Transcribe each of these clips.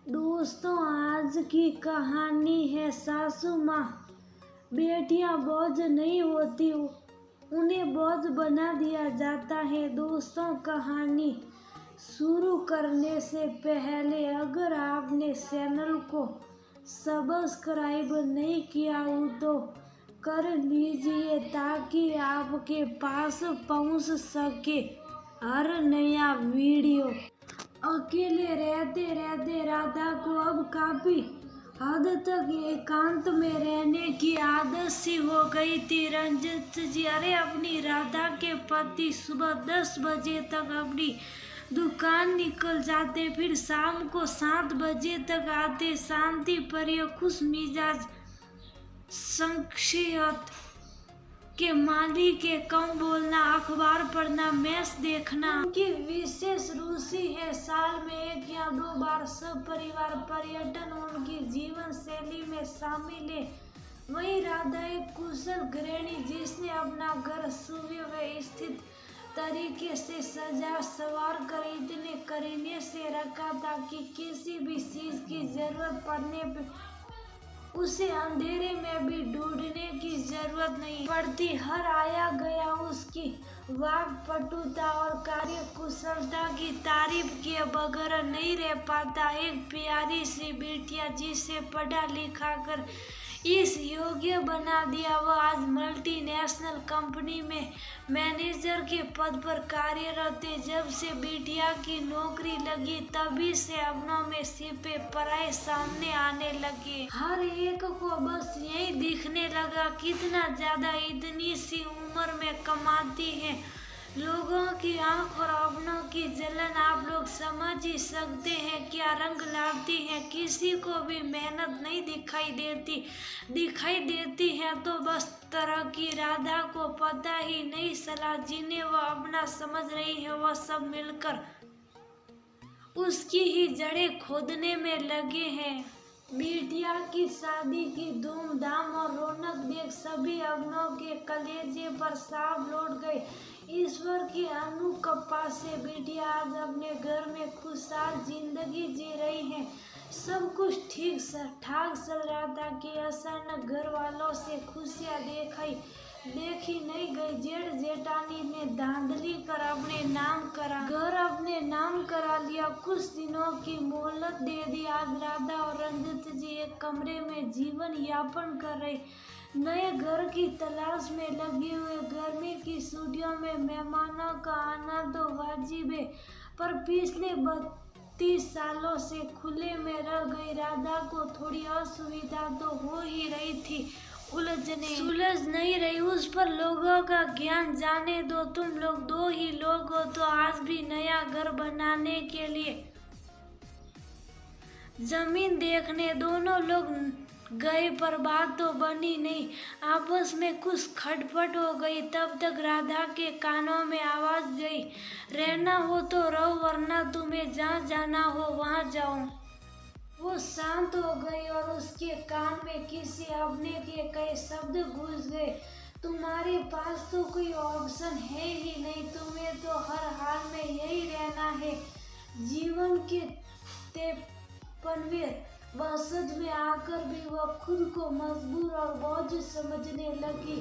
दोस्तों, आज की कहानी है सासू माँ। बेटियां बोझ नहीं होती, उन्हें बोझ बना दिया जाता है। दोस्तों, कहानी शुरू करने से पहले अगर आपने चैनल को सब्सक्राइब नहीं किया हो तो कर लीजिए ताकि आपके पास पहुंच सके हर नया वीडियो। अकेले रहते रहते राधा को अब काफी हद तक एकांत में रहने की आदत सी हो गई थी। रंजित जी अपनी राधा के पति सुबह 10 बजे तक अपनी दुकान निकल जाते, फिर शाम को 7 बजे तक आते। शांति प्रिय, खुश मिजाज, शख्सियत के मालिक के कम बोलना, अखबार पढ़ना, मैच देखना उनकी विशेष रुचि है। साल में 1 या 2 बार सब परिवार पर्यटन उनकी जीवन शैली में शामिल है। वहीं राधा एक कुशल गृहिणी जिसने अपना घर सुव्यवस्थित तरीके से सजा सवार कर इतने करीने से रखा था कि किसी भी चीज की जरूरत पड़ने पे उसे अंधेरे में भी ढूंढने की जरूरत नहीं पड़ती। हर आया गया उसकी वाक्पटुता और कार्य कुशलता की तारीफ किए बगैर नहीं रह पाता। एक प्यारी सी बिटिया जिसे पढ़ा लिखा कर इस योग्य बना दिया, वह आज मल्टीनेशनल कंपनी में मैनेजर के पद पर कार्यरत है। जब से बिटिया की नौकरी लगी तभी से अपनों में सिपे पराए सामने आने लगे। हर एक को बस यही दिखने लगा कितना ज्यादा इतनी सी उम्र में कमाती है। लोगों की आंख और अपनों की जलन आप लोग समझ ही सकते हैं क्या रंग लाती है। किसी को भी मेहनत नहीं दिखाई देती है तो बस तरक्की। राधा को पता ही नहीं चला जिन्हें वह अपना समझ रही है वह सब मिलकर उसकी ही जड़ें खोदने में लगे हैं। बिटिया की शादी की धूमधाम और रौनक देख सभी अपनों के कलेजे पर सांप लौट गए। ईश्वर की अनुकंपा से बिटिया आज अपने घर में खुशहाल जिंदगी जी रही है। सब कुछ ठीक ठाक चल रहा था कि अचानक घर वालों से खुशियां देखी नहीं गई। जेठ जेठानी ने धांधली कर अपने नाम करा लिया, कुछ दिनों की मोहलत दे दी। आज राधा और रंजित जी एक कमरे में जीवन यापन कर रहे, नए घर की तलाश में लगे हुए। गर्मी की छुट्टियों में मेहमानों का आना तो वाजिब है, पर पिछले 32 सालों से खुले में रह गई राधा को थोड़ी असुविधा तो हो ही रही थी। सुलझ नहीं रही उस पर लोगों का ज्ञान। जाने दो, तुम लोग 2 ही लोग हो तो आज भी नया घर बनाने के लिए जमीन देखने दोनों लोग गए, पर बात तो बनी नहीं। आपस में कुछ खटपट हो गई। तब तक राधा के कानों में आवाज गई, रहना हो तो रहो वरना तुम्हें जहाँ जाना हो वहाँ जाओ। वो शांत हो गई और उसके कान में किसी अपने के कई शब्द घुस गए, तुम्हारे पास तो कोई ऑप्शन है ही नहीं, तुम्हें तो हर हाल में यही रहना है। जीवन के 53वें वर्ष में आकर भी वह खुद को मजबूर और बोझ समझने लगी,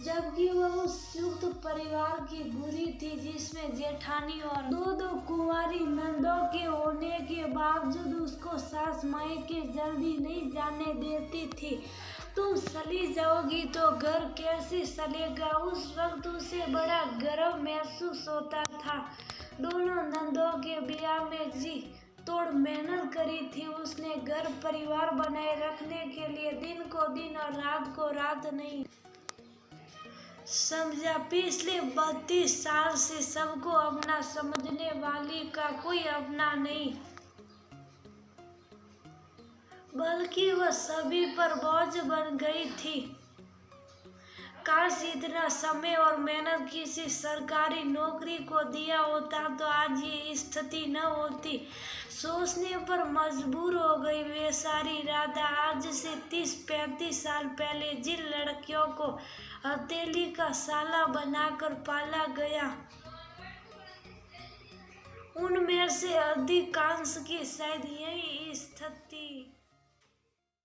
जबकि वह उस संयुक्त परिवार की बुरी थी जिसमें जेठानी और दो कुंवारी नंदों के होने के बावजूद उसको सास मायके जल्दी नहीं जाने देती थी। तुम चली जाओगी तो घर कैसे चलेगा? उस वक्त उसे बड़ा गर्व महसूस होता था। दोनों नंदों के ब्याह में जी तोड़ मेहनत करी थी उसने, घर परिवार बनाए रखने के लिए दिन को दिन और रात को रात नहीं समझा। पिछले 32 साल से सबको अपना समझने वाली का कोई अपना नहीं, बल्कि वह सभी पर बोझ बन गई थी। काश इतना समय और मेहनत किसी सरकारी नौकरी को दिया होता तो आज ये स्थिति न होती। सोचने पर मजबूर हो गई बेचारी राधा। आज से 30-35 साल पहले जिन लड़कियों को हथेली का साला बनाकर पाला गया उनमें से अधिकांश की शायद यही स्थल